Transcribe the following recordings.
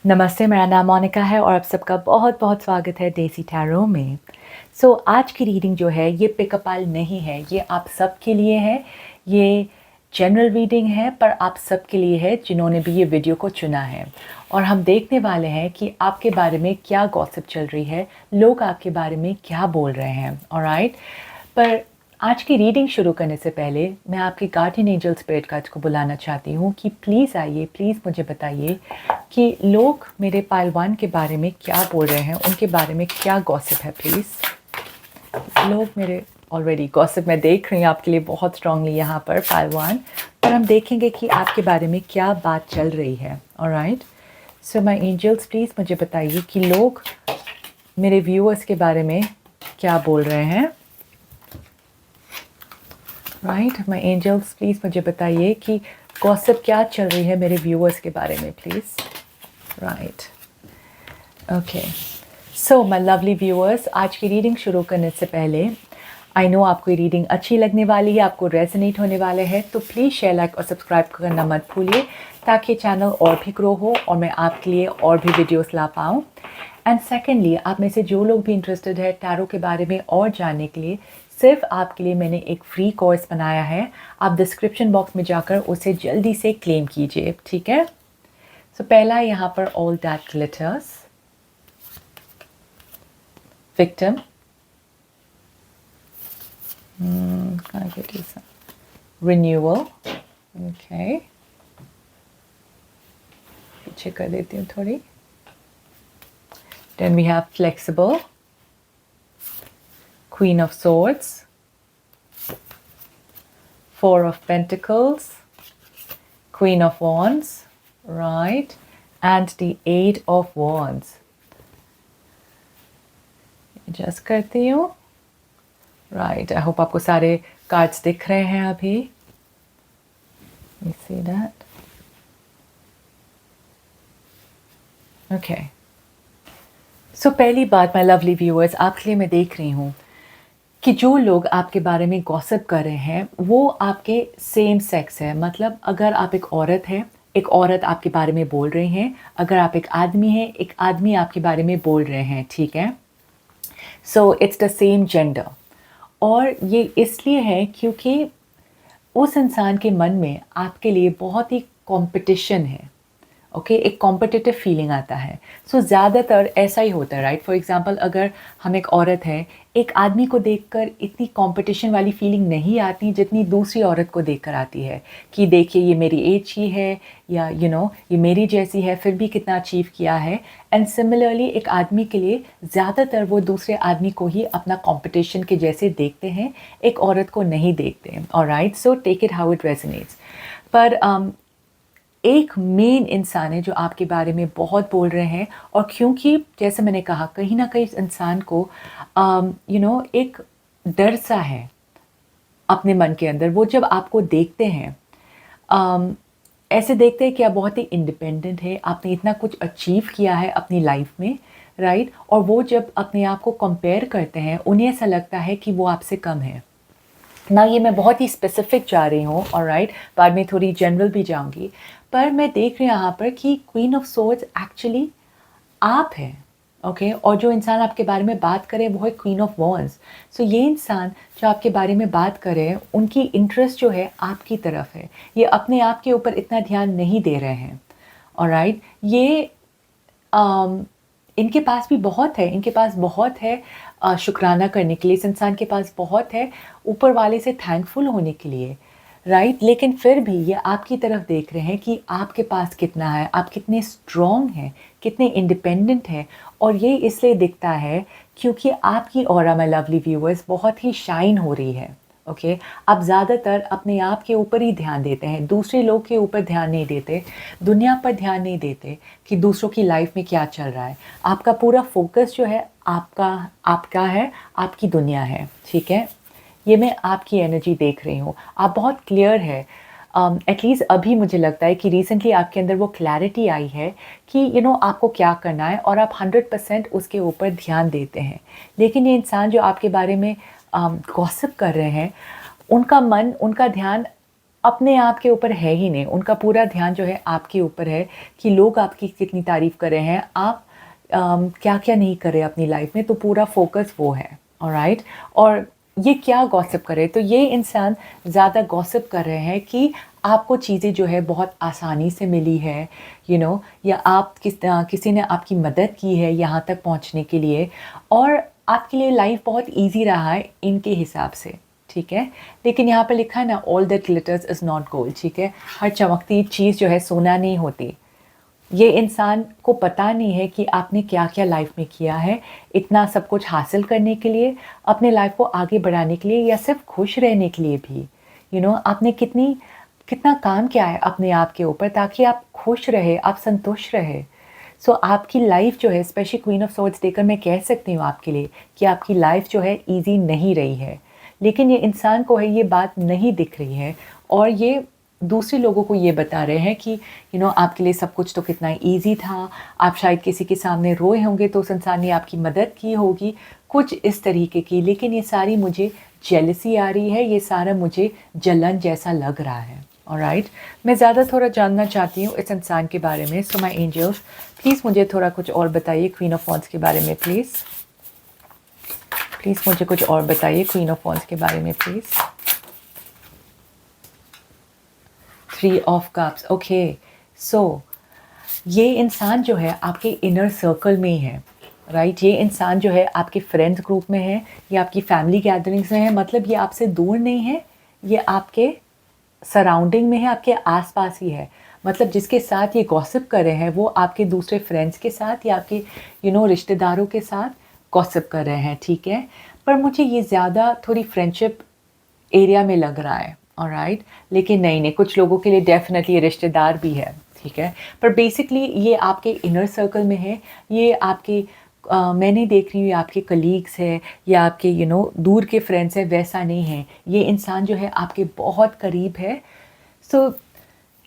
नमस्ते, मेरा नाम मोनिका है और आप सबका बहुत बहुत स्वागत है देसी टैरो में। आज की रीडिंग जो है ये पिकअप आइल नहीं है, ये आप सबके लिए है। ये जनरल रीडिंग है पर आप सबके लिए है जिन्होंने भी ये वीडियो को चुना है। और हम देखने वाले हैं कि आपके बारे में क्या गॉसिप चल रही है, लोग आपके बारे में क्या बोल रहे हैं। ऑलराइट, पर आज की रीडिंग शुरू करने से पहले मैं आपके गार्डियन एंजल स्पिरिट गाइड्स को बुलाना चाहती हूँ कि प्लीज़ आइए, प्लीज़ मुझे बताइए कि लोग मेरे पाइलवान के बारे में क्या बोल रहे हैं, उनके बारे में क्या गॉसिप है। प्लीज़ लोग मेरे ऑलरेडी गॉसिप मैं देख रही हूँ आपके लिए बहुत स्ट्रांगली यहाँ पर पाइलवान, पर हम देखेंगे कि आपके बारे में क्या बात चल रही है। Alright, so my angels please मुझे बताइए कि लोग मेरे व्यूअर्स के बारे में क्या बोल रहे हैं। राइट, माय एंजल्स प्लीज़ मुझे बताइए कि गॉसिप क्या चल रही है मेरे व्यूअर्स के बारे में please. Right, okay, so my lovely viewers, आज की रीडिंग शुरू करने से पहले आई नो आपको ये रीडिंग अच्छी लगने वाली है, आपको रेजोनेट होने वाले हैं, तो प्लीज़ शेयर, लाइक और सब्सक्राइब करना मत भूलिए ताकि चैनल और भी ग्रो हो और मैं आपके लिए और भी वीडियोस ला पाऊँ। एंड सेकेंडली, आप में से जो लोग भी इंटरेस्टेड है टैरो के बारे में और जानने के लिए, सिर्फ आपके लिए मैंने एक फ्री कोर्स बनाया है। आप डिस्क्रिप्शन बॉक्स में जाकर उसे जल्दी से क्लेम कीजिए, ठीक है। सो पहला यहाँ पर all that glitters, victim, can I get you some renewal? Okay, पीछे कर देती हूँ थोड़ी। Then we have flexible, Queen of Swords, Four of Pentacles, Queen of Wands, right, and the Eight of Wands. Just करती हूँ। Right, I hope आपको सारे cards दिख रहे हैं अभी। You see that? Okay. So पहली बात माय लवली व्यूअर्स, आपके लिए मैं देख रही हूँ कि जो लोग आपके बारे में गॉसिप कर रहे हैं वो आपके सेम सेक्स है। मतलब अगर आप एक औरत है, एक औरत आपके बारे में बोल रही हैं, अगर आप एक आदमी है, एक आदमी आपके बारे में बोल रहे हैं, ठीक है। So it's the same gender. और ये इसलिए है क्योंकि उस इंसान के मन में आपके लिए बहुत ही कंपटीशन है। ओके, एक कॉम्पिटिटिव फीलिंग आता है। सो ज़्यादातर ऐसा ही होता है, राइट। फॉर एग्जांपल, अगर हम एक औरत है, एक आदमी को देखकर इतनी कंपटीशन वाली फीलिंग नहीं आती जितनी दूसरी औरत को देखकर आती है कि देखिए ये मेरी एज ही है, या ये मेरी जैसी है, फिर भी कितना अचीव किया है। एंड सिमिलरली एक आदमी के लिए ज़्यादातर वो दूसरे आदमी को ही अपना कंपटीशन के जैसे देखते हैं, एक औरत को नहीं देखते। Alright, so take it how it resonates. पर एक मेन इंसान है जो आपके बारे में बहुत बोल रहे हैं। और क्योंकि जैसे मैंने कहा, कहीं ना कहीं इस इंसान को एक डर सा है अपने मन के अंदर। वो जब आपको देखते हैं ऐसे देखते हैं कि आप बहुत ही इंडिपेंडेंट है, आपने इतना कुछ अचीव किया है अपनी लाइफ में, राइट। और वो जब अपने आप को कंपेयर करते हैं उन्हें ऐसा लगता है कि वो आपसे कम है ना। ये मैं बहुत ही स्पेसिफिक जा रही हूँ, ऑलराइट, बाद में थोड़ी जनरल भी जाऊँगी। पर मैं देख रही हूँ यहाँ पर कि क्वीन ऑफ सोर्ड्स एक्चुअली आप हैं, ओके। और जो इंसान आपके बारे में बात करे वो है क्वीन ऑफ वॉन्ड्स। सो ये इंसान जो आपके बारे में बात करे, उनकी इंटरेस्ट जो है आपकी तरफ है। ये अपने आप के ऊपर इतना ध्यान नहीं दे रहे हैं, ऑलराइट। ये इनके पास भी बहुत है, इनके पास बहुत है शुक्राना करने के लिए। इस इंसान के पास बहुत है ऊपर वाले से थैंकफुल होने के लिए, राइट। लेकिन फिर भी ये आपकी तरफ देख रहे हैं कि आपके पास कितना है, आप कितने स्ट्रॉन्ग हैं, कितने इंडिपेंडेंट हैं। और ये इसलिए दिखता है क्योंकि आपकी ऑरा, माय लवली व्यूअर्स, बहुत ही शाइन हो रही है, ओके। आप ज़्यादातर अपने आप के ऊपर ही ध्यान देते हैं, दूसरे लोग के ऊपर ध्यान नहीं देते, दुनिया पर ध्यान नहीं देते कि दूसरों की लाइफ में क्या चल रहा है। आपका पूरा फोकस जो है आपका है, आपकी दुनिया है, ठीक है। ये मैं आपकी एनर्जी देख रही हूँ, आप बहुत क्लियर है। एटलीस्ट अभी मुझे लगता है कि रिसेंटली आपके अंदर वो क्लैरिटी आई है कि आपको क्या करना है और आप 100% उसके ऊपर ध्यान देते हैं। लेकिन ये इंसान जो आपके बारे में गॉसिप कर रहे हैं, उनका मन, उनका ध्यान अपने आप के ऊपर है ही नहीं, उनका पूरा ध्यान जो है आपके ऊपर है कि लोग आपकी कितनी तारीफ़ कर रहे हैं, आप क्या-क्या नहीं कर रहे अपनी लाइफ में, तो पूरा फ़ोकस वो है, ऑलराइट? और ये क्या गॉसिप कर रहे हैं, तो ये इंसान ज़्यादा गॉसिप कर रहे हैं कि आपको चीज़ें जो है बहुत आसानी से मिली है, या आप किसी ने आपकी मदद की है यहाँ तक पहुँचने के लिए, और आपके लिए लाइफ बहुत ईज़ी रहा है इनके हिसाब से, ठीक है? लेकिन यहाँ पे लिखा है ना, all that glitters is not gold, ठीक है? हर चमकती चीज़ जो है सोना नहीं होती। ये इंसान को पता नहीं है कि आपने क्या-क्या लाइफ में किया है, इतना सब कुछ हासिल करने के लिए, अपने लाइफ को आगे बढ़ाने के लिए, या सिर्फ़ खुश रहने के लिए भी। आपने कितना काम किया है अपने आप के ऊपर ताकि आप खुश रहे, आप संतुष्ट रहे। सो आपकी लाइफ जो है, स्पेशली क्वीन ऑफ सॉर्ड्स देकर मैं कह सकती हूँ आपके लिए कि आपकी लाइफ जो है ईज़ी नहीं रही है। लेकिन ये इंसान को है ये बात नहीं दिख रही है, और ये दूसरे लोगों को ये बता रहे हैं कि आपके लिए सब कुछ तो कितना ईज़ी था, आप शायद किसी के सामने रोए होंगे तो उस इंसान ने आपकी मदद की होगी, कुछ इस तरीके की। लेकिन ये सारी मुझे जेलसी आ रही है, ये सारा मुझे जलन जैसा लग रहा है, ऑलराइट? मैं ज़्यादा थोड़ा जानना चाहती हूँ इस इंसान के बारे में। सो माय एंजल्स, प्लीज़ मुझे थोड़ा कुछ और बताइए क्वीन ऑफ वॉन्ड्स के बारे में, प्लीज़। प्लीज़ मुझे कुछ और बताइए क्वीन ऑफ वॉन्ड्स के बारे में, please. 3 of cups, okay. So ये इंसान जो है आपके इनर सर्कल में ही है, राइट? ये इंसान जो है आपके फ्रेंड्स ग्रुप में है, या आपकी फैमिली गैदरिंग्स में है, मतलब ये आपसे दूर नहीं है, ये आपके सराउंडिंग में है, आपके आसपास ही है। मतलब जिसके साथ ये गॉसिप कर रहे हैं वो आपके दूसरे फ्रेंड्स के साथ या आपके रिश्तेदारों के साथ गॉसिप कर रहे हैं, ठीक है? पर मुझे ये ज़्यादा थोड़ी फ्रेंडशिप एरिया में लग रहा है, ऑलराइट? लेकिन नहीं, कुछ लोगों के लिए डेफ़िनेटली रिश्तेदार भी है, ठीक है? पर बेसिकली ये आपके इनर सर्कल में है, ये आपके मैं नहीं देख रही हूँ ये आपके कलीग्स है या आपके दूर के फ्रेंड्स हैं, वैसा नहीं है। ये इंसान जो है आपके बहुत करीब है। सो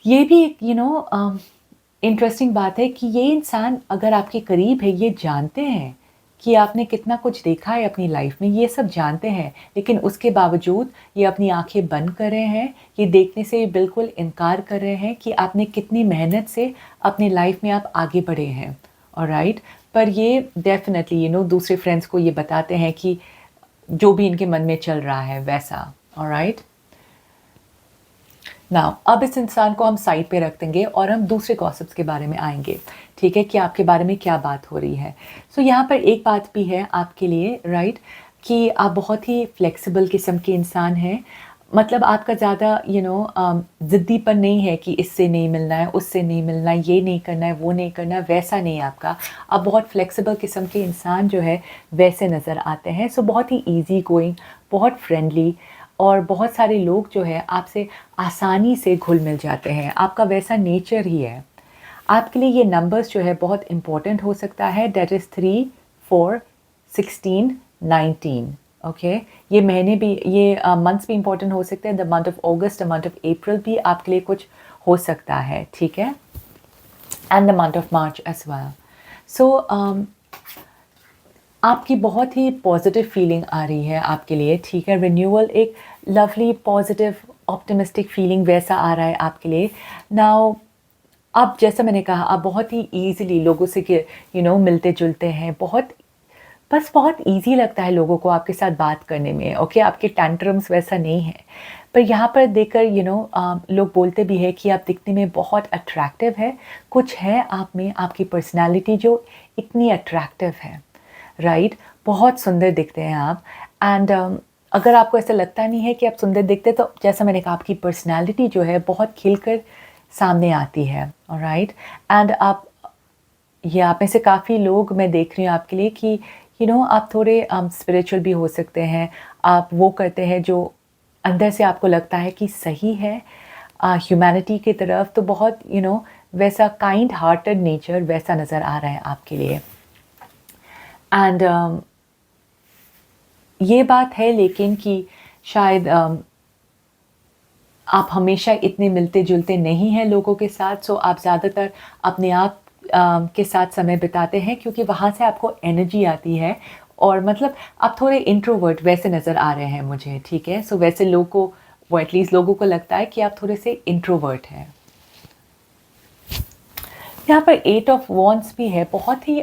ये भी एक इंटरेस्टिंग बात है कि ये इंसान अगर आपके करीब है, ये जानते हैं कि आपने कितना कुछ देखा है अपनी लाइफ में, ये सब जानते हैं, लेकिन उसके बावजूद ये अपनी आंखें बंद कर रहे हैं, ये देखने से बिल्कुल इनकार कर रहे हैं कि आपने कितनी मेहनत से अपनी लाइफ में आप आगे बढ़े हैं, ऑलराइट? पर ये डेफिनेटली दूसरे फ्रेंड्स को ये बताते हैं कि जो भी इनके मन में चल रहा है वैसा, ऑलराइट? नाउ अब इस इंसान को हम साइड पे रख देंगे और हम दूसरे गॉसिप्स के बारे में आएंगे, ठीक है, कि आपके बारे में क्या बात हो रही है। सो यहाँ पर एक बात भी है आपके लिए, राइट, कि आप बहुत ही फ्लेक्सिबल किस्म के इंसान हैं। मतलब आपका ज़्यादा ज़िद्दीपन नहीं है कि इससे नहीं मिलना है, उससे नहीं मिलना है, ये नहीं करना है, वो नहीं करना है, वैसा नहीं है आपका। आप बहुत फ्लेक्सिबल किस्म के इंसान जो है वैसे नज़र आते हैं। सो बहुत ही ईज़ी गोइंग, बहुत फ्रेंडली, और बहुत सारे लोग जो है आपसे आसानी से घुल मिल जाते हैं, आपका वैसा नेचर ही है। आपके लिए ये नंबर्स जो है बहुत इम्पोर्टेंट हो सकता है, डेट इज़ 3, 4, 16, 19, ओके? ये महीने भी, ये मंथ्स भी इम्पोर्टेंट हो सकते हैं। The month of August, the month of April भी आपके लिए कुछ हो सकता है, ठीक है? And the month of March as well. So आपकी बहुत ही पॉजिटिव फीलिंग आ रही है आपके लिए, ठीक है? रिन्यूअल, एक लवली पॉजिटिव ऑप्टिमिस्टिक फीलिंग वैसा आ रहा है आपके लिए। नाउ अब जैसा मैंने कहा, आप बहुत ही ईज़िली लोगों से मिलते जुलते हैं, बहुत ईज़ी लगता है लोगों को आपके साथ बात करने में, ओके? आपके टेंट्रम्स वैसा नहीं है। पर यहाँ पर देखकर लोग बोलते भी हैं कि आप दिखने में बहुत अट्रैक्टिव है, कुछ है आप में, आपकी पर्सनैलिटी जो इतनी अट्रैक्टिव है, राइट? बहुत सुंदर दिखते हैं आप। एंड अगर आपको ऐसा लगता नहीं है कि आप सुंदर दिखते, तो जैसा मैंने कहा, आपकी पर्सनैलिटी जो है बहुत खिलकर सामने आती है, ऑलराइट? एंड आप में से काफ़ी लोग मैं देख रही हूँ आपके लिए कि आप थोड़े स्पिरिचुअल भी हो सकते हैं। आप वो करते हैं जो अंदर से आपको लगता है कि सही है, ह्यूमैनिटी की तरफ, तो बहुत वैसा काइंड हार्टेड नेचर वैसा नज़र आ रहा है आपके लिए। एंड ये बात है लेकिन कि शायद आप हमेशा इतने मिलते जुलते नहीं हैं लोगों के साथ, सो आप ज़्यादातर अपने आप के साथ समय बिताते हैं, क्योंकि वहाँ से आपको एनर्जी आती है, और मतलब आप थोड़े इंट्रोवर्ट वैसे नज़र आ रहे हैं मुझे, ठीक है? सो वैसे लोग को वो एटलीस्ट लोगों को लगता है कि आप थोड़े से इंट्रोवर्ट हैं। यहाँ पर 8 ऑफ वॉन्ड्स भी है, बहुत ही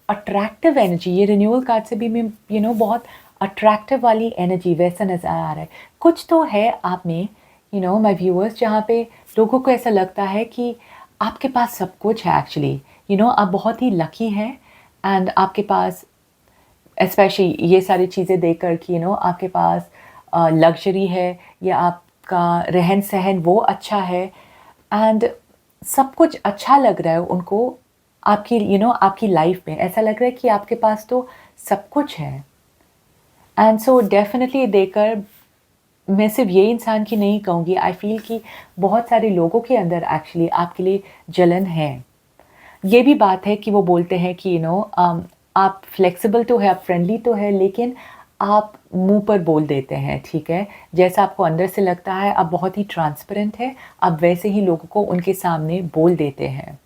अट्रैक्टिव एनर्जी। ये रिन्यूअल कार्ड से भी मैं बहुत अट्रैक्टिव वाली एनर्जी वैसा नज़र आ रहा है। कुछ तो है आप में माय व्यूअर्स, जहाँ पे लोगों को ऐसा लगता है कि आपके पास सब कुछ है एक्चुअली। आप बहुत ही लकी हैं एंड आपके पास स्पेशली ये सारी चीज़ें देखकर कि आपके पास लग्जरी है या आपका रहन सहन वो अच्छा है एंड सब कुछ अच्छा लग रहा है उनको आपकी आपकी लाइफ में। ऐसा लग रहा है कि आपके पास तो सब कुछ है। एंड सो डेफिनेटली देखकर मैं सिर्फ ये इंसान की नहीं कहूँगी, आई फील कि बहुत सारे लोगों के अंदर एक्चुअली आपके लिए जलन है। ये भी बात है कि वो बोलते हैं कि आप फ्लेक्सिबल तो है, आप फ्रेंडली तो है, लेकिन आप मुंह पर बोल देते हैं, ठीक है। जैसा आपको अंदर से लगता है, आप बहुत ही ट्रांसपेरेंट है, आप वैसे ही लोगों को उनके सामने बोल देते हैं।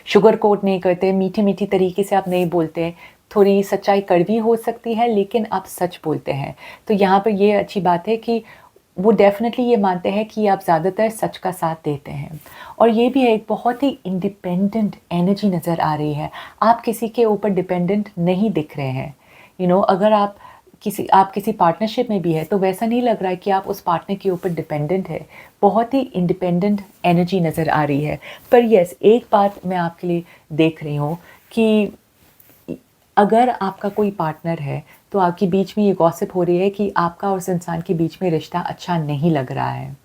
शुगर कोट नहीं करते, मीठी मीठी तरीके से आप नहीं बोलते। थोड़ी सच्चाई कड़वी हो सकती है लेकिन आप सच बोलते हैं। तो यहाँ पर ये अच्छी बात है कि वो डेफ़िनेटली ये मानते हैं कि आप ज़्यादातर सच का साथ देते हैं। और ये भी है, एक बहुत ही इंडिपेंडेंट एनर्जी नज़र आ रही है। आप किसी के ऊपर डिपेंडेंट नहीं दिख रहे हैं। अगर आप किसी पार्टनरशिप में भी है तो वैसा नहीं लग रहा है कि आप उस पार्टनर के ऊपर डिपेंडेंट है। बहुत ही इंडिपेंडेंट एनर्जी नज़र आ रही है। पर यस, एक बात मैं आपके लिए देख रही हूँ कि अगर आपका कोई पार्टनर है तो आपके बीच में ये गॉसिप हो रही है कि आपका और उस इंसान के बीच में रिश्ता अच्छा नहीं लग रहा है।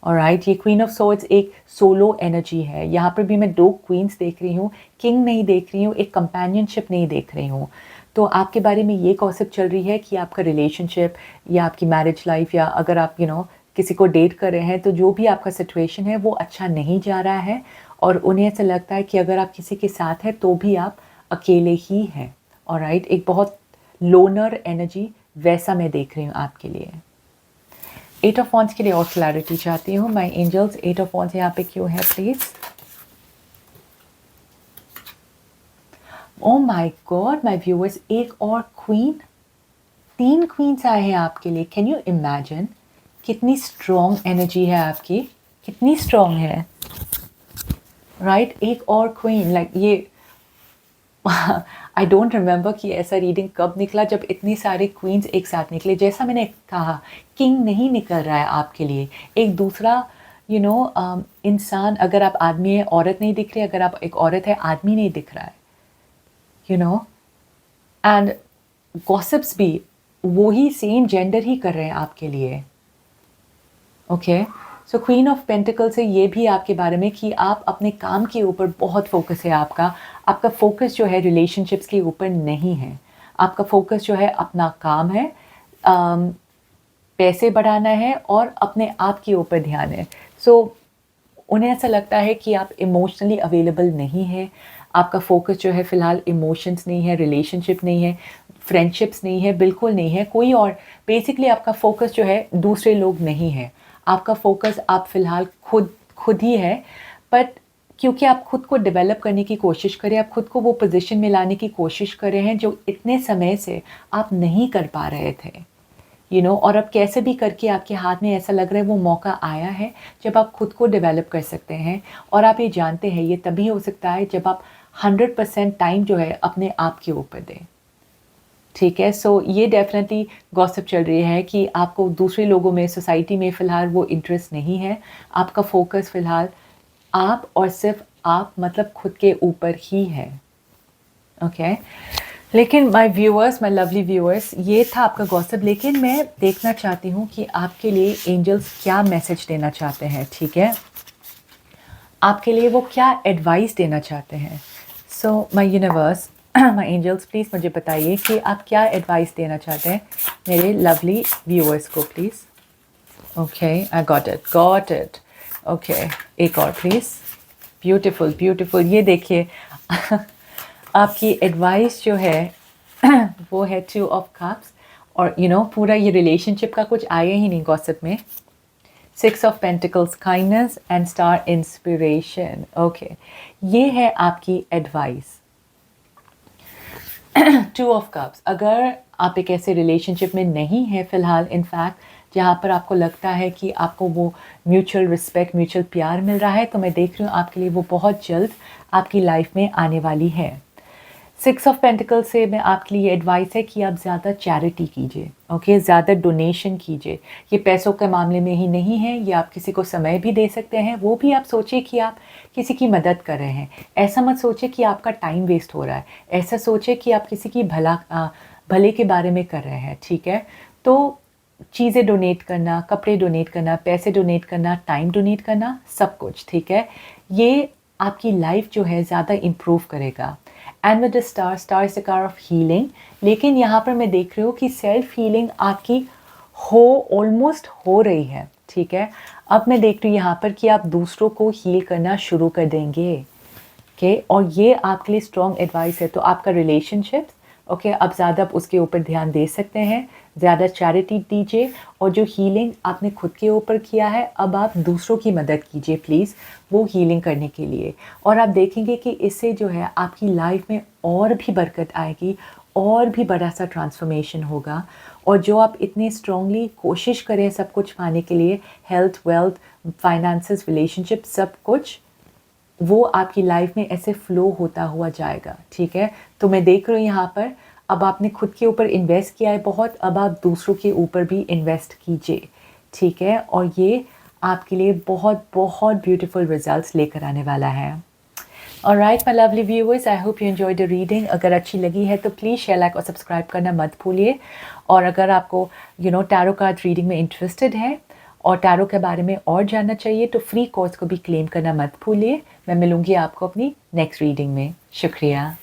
ऑलराइट, ये क्वीन ऑफ सोर्ड्स एक सोलो एनर्जी है। यहाँ पर भी मैं 2 क्वींस देख रही हूँ, किंग नहीं देख रही हूँ, एक कंपेनियनशिप नहीं देख रही हूँ। तो आपके बारे में ये गॉसिप चल रही है कि आपका रिलेशनशिप या आपकी मैरिज लाइफ, या अगर आप किसी को डेट कर रहे हैं, तो जो भी आपका सिचुएशन है वो अच्छा नहीं जा रहा है। और उन्हें ऐसा लगता है कि अगर आप किसी के साथ हैं तो भी आप अकेले ही हैं। ऑलराइट, एक बहुत लोनर एनर्जी वैसा मैं देख रही हूँ आपके लिए। 8 ऑफ वॉन्ड्स के लिए और क्लैरिटी चाहती हूँ। माय एंजल्स, 8 ऑफ वॉन्ड्स यहाँ पे क्यों है please? Oh my God my viewers, एक और क्वीन, 3 क्वींस आए हैं आपके लिए। कैन यू इमेजिन कितनी स्ट्रॉन्ग एनर्जी है आपकी, कितनी स्ट्रॉन्ग है। राइट, एक और क्वीन, लाइक ये आई डोंट रिमेंबर कि ऐसा रीडिंग कब निकला जब इतनी सारे क्वींस एक साथ निकले। जैसा मैंने कहा, किंग नहीं निकल रहा है आपके लिए, एक दूसरा इंसान। अगर आप आदमी है, औरत नहीं दिख रही, अगर आप एक औरत है, आदमी नहीं दिख रहा है, एंड गॉसिप्स भी वो ही सेम जेंडर ही कर रहे हैं आपके लिए। Okay, so queen of pentacle से ये भी आपके बारे में कि आप अपने काम के ऊपर बहुत फोकस है आपका फोकस जो है रिलेशनशिप्स के ऊपर नहीं है। आपका फोकस जो है अपना काम है, पैसे बढ़ाना है और अपने आप के ऊपर ध्यान है। सो उन्हें ऐसा लगता है कि आप इमोशनली अवेलेबल नहीं है। आपका फोकस जो है फ़िलहाल इमोशंस नहीं है, रिलेशनशिप नहीं है, फ्रेंडशिप्स नहीं है, बिल्कुल नहीं है कोई और। बेसिकली आपका फोकस जो है दूसरे लोग नहीं है, आपका फोकस आप फ़िलहाल खुद ही है। बट क्योंकि आप खुद को डेवलप करने की कोशिश करें, आप खुद को वो पोजीशन में लाने की कोशिश कर रहे हैं जो इतने समय से आप नहीं कर पा रहे थे, और अब कैसे भी करके आपके हाथ में ऐसा लग रहा है वो मौका आया है जब आप खुद को डेवलप कर सकते हैं। और आप ये जानते हैं ये तभी हो सकता है जब आप 100% टाइम जो है अपने आप के ऊपर दें। ठीक है, सो ये डेफिनेटली गॉसिप चल रही है कि आपको दूसरे लोगों में, सोसाइटी में फ़िलहाल वो इंटरेस्ट नहीं है। आपका फोकस फ़िलहाल आप और सिर्फ आप, मतलब खुद के ऊपर ही है। ओके, लेकिन my viewers, my lovely viewers, ये था आपका गॉसिप। लेकिन मैं देखना चाहती हूँ कि आपके लिए एंजल्स क्या मैसेज देना चाहते हैं। ठीक है, आपके लिए वो क्या एडवाइस देना चाहते हैं। So my universe, my angels, please मुझे बताइए कि आप क्या एडवाइस देना चाहते हैं मेरे लवली व्यूअर्स को, please. Okay, I got it. Okay, एक और प्लीज़। ब्यूटीफुल ब्यूटीफुल, ये देखिए आपकी एडवाइस जो है वो है 2 ऑफ कप्स। और पूरा ये रिलेशनशिप का कुछ आया ही नहीं गॉसिप में। 6 of pentacles, kindness and star inspiration. Okay, ये है आपकी एडवाइस। 2 ऑफ कप्स, अगर आप एक ऐसे रिलेशनशिप में नहीं है फ़िलहाल, इनफैक्ट जहाँ पर आपको लगता है कि आपको वो म्यूचुअल रिस्पेक्ट, म्यूचुअल प्यार मिल रहा है, तो मैं देख रही हूँ आपके लिए वो बहुत जल्द आपकी लाइफ में आने वाली है। 6 ऑफ पेंटिकल से मैं आपके लिए एडवाइस है कि आप ज़्यादा चैरिटी कीजिए, ओके, ज़्यादा डोनेशन कीजिए। ये पैसों के मामले में ही नहीं है, ये आप किसी को समय भी दे सकते हैं, वो भी आप सोचिए कि आप किसी की मदद कर रहे हैं। ऐसा मत सोचिए कि आपका टाइम वेस्ट हो रहा है, ऐसा सोचिए कि आप किसी की भले के बारे में कर रहे हैं, ठीक है। तो चीज़ें डोनेट करना, कपड़े डोनेट करना, पैसे डोनेट करना, टाइम डोनेट करना, सब कुछ, ठीक है। ये आपकी लाइफ जो है ज़्यादा इम्प्रूव करेगा। And with the star is the car of healing, लेकिन यहाँ पर मैं देख रही हूँ कि सेल्फ हीलिंग आपकी ऑलमोस्ट हो रही है, ठीक है। अब मैं देख रही हूँ यहाँ पर कि आप दूसरों को हील करना शुरू कर देंगे, ओके, और ये आपके लिए स्ट्रॉन्ग एडवाइस है। तो आपका रिलेशनशिप, ओके, अब ज़्यादा आप उसके ऊपर ध्यान दे सकते हैं, ज़्यादा चैरिटी दीजिए, और जो हीलिंग आपने खुद के ऊपर किया है, अब आप दूसरों की मदद कीजिए प्लीज़ वो हीलिंग करने के लिए। और आप देखेंगे कि इससे जो है आपकी लाइफ में और भी बरकत आएगी, और भी बड़ा सा ट्रांसफॉर्मेशन होगा। और जो आप इतने स्ट्रांगली कोशिश करें सब कुछ पाने के लिए, हेल्थ, वेल्थ, फाइनेंसेस, रिलेशनशिप, सब कुछ, वो आपकी लाइफ में ऐसे फ्लो होता हुआ जाएगा, ठीक है। तो मैं देख रही हूँ यहाँ पर अब आपने खुद के ऊपर इन्वेस्ट किया है बहुत, अब आप दूसरों के ऊपर भी इन्वेस्ट कीजिए, ठीक है। और ये आपके लिए बहुत बहुत ब्यूटीफुल रिजल्ट्स लेकर आने वाला है। Alright my lovely viewers, I hope you enjoy the reading. अगर अच्छी लगी है तो प्लीज़ शेयर, लाइक और सब्सक्राइब करना मत भूलिए। और अगर आपको टैरो कार्ड रीडिंग में इंटरेस्टेड है और टैरो के बारे में और जानना चाहिए तो फ्री कोर्स को भी क्लेम करना मत भूलिए। मैं मिलूँगी आपको अपनी नेक्स्ट रीडिंग में। शुक्रिया।